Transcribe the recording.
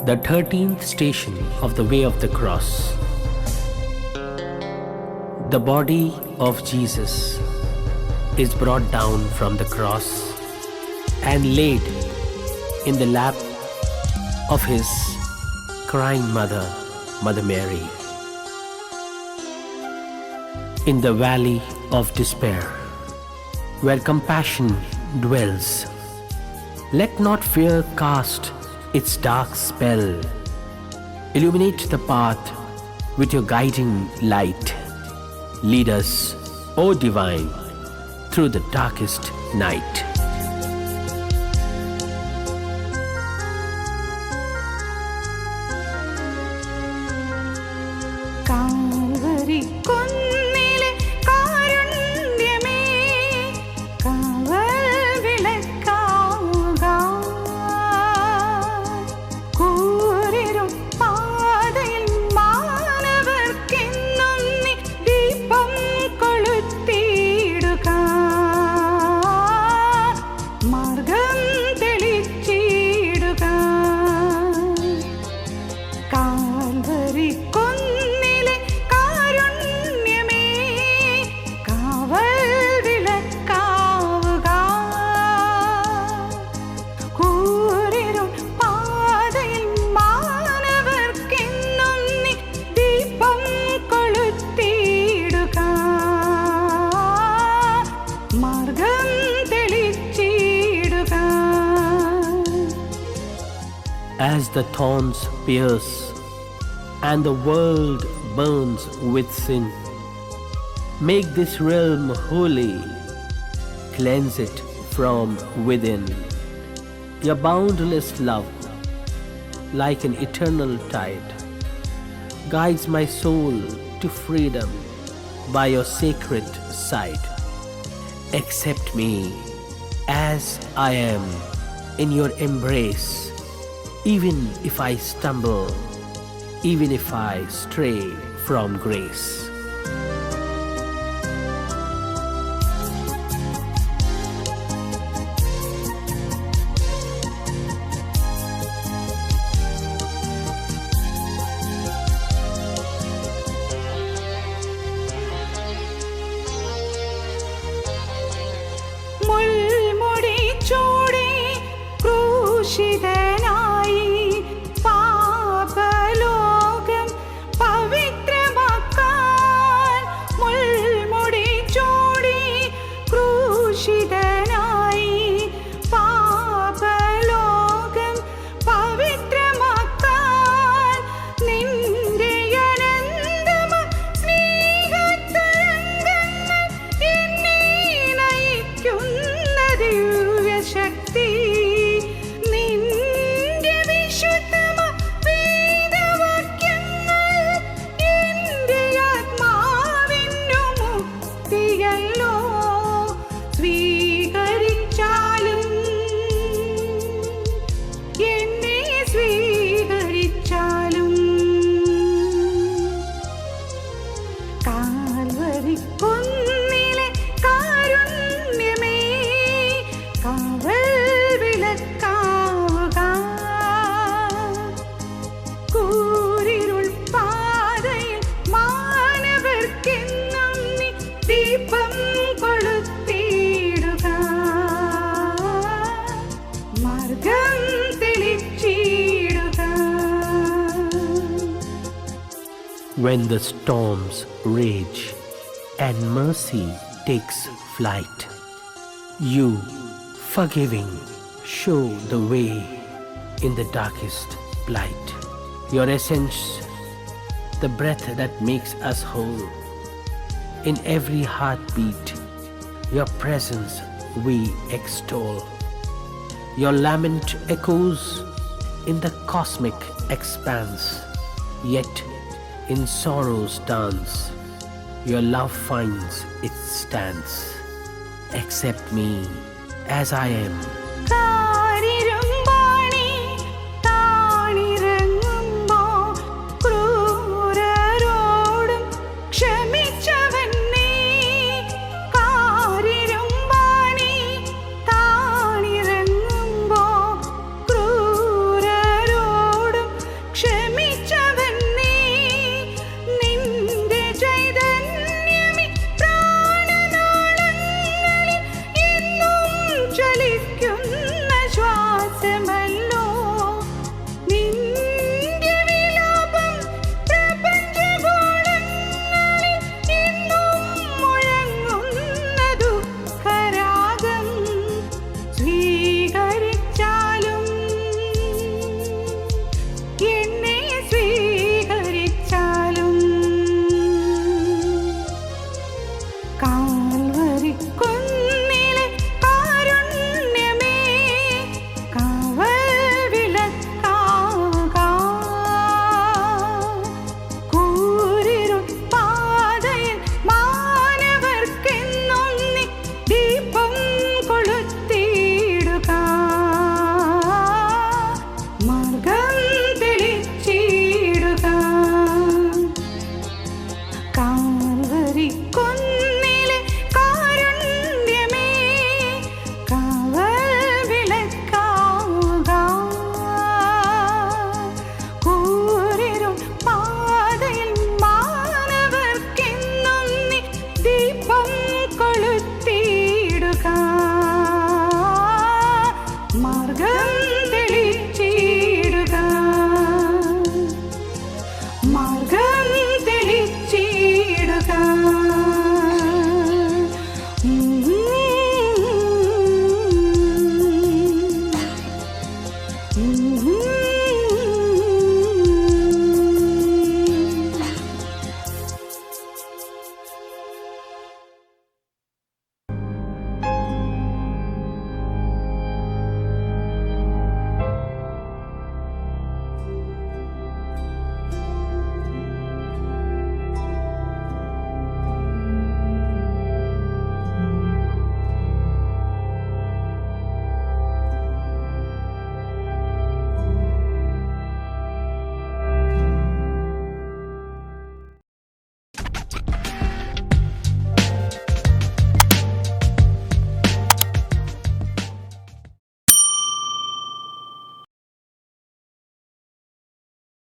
the 13th station of the way of the cross. The body of Jesus is brought down from the cross and laid in the lap of his crying mother, Mother Mary. In the valley of despair, where compassion dwells, let not fear cast its dark spell. Illuminate the path with your guiding light. Lead us, O Divine, through the darkest night. As the thorns pierce and the world burns with sin, make this realm holy, cleanse it from within. Your boundless love, like an eternal tide, guides my soul to freedom by your sacred side. Accept me as I am in your embrace. Even if I stumble, even if I stray from grace. മുൾമുടി ചൂടി ക്രൂശിതനായി പാപലോകം പവിത്രമാക്കാൻ. മുൾമുടി ചൂടി ക്രൂശിതനായി പാപലോകം പവിത്രമാക്കാൻ. നിന്റെ അനന്തമ സ്നേഹതരംഗങ്ങൾ എന്നെ നയിക്കുന്ന ദിവ്യശക്തി. കാൽവരിക്കുന്നിലെ കാരുണ്യമേ, കാവൽ വിളക്കാവുക. കൂരിരുൾ പാതയിൽ മാനവർക്കെന്നും നീ ദീപം കൊളുത്തിയിടുക. മാർഗം തെളിച്ചിടുക. When the storms rage and mercy takes flight, you, forgiving, show the way in the darkest plight. Your essence, the breath that makes us whole. In every heartbeat, your presence we extol. Your lament echoes in the cosmic expanse, yet in sorrow's dance, your love finds its stance. Accept me as I am.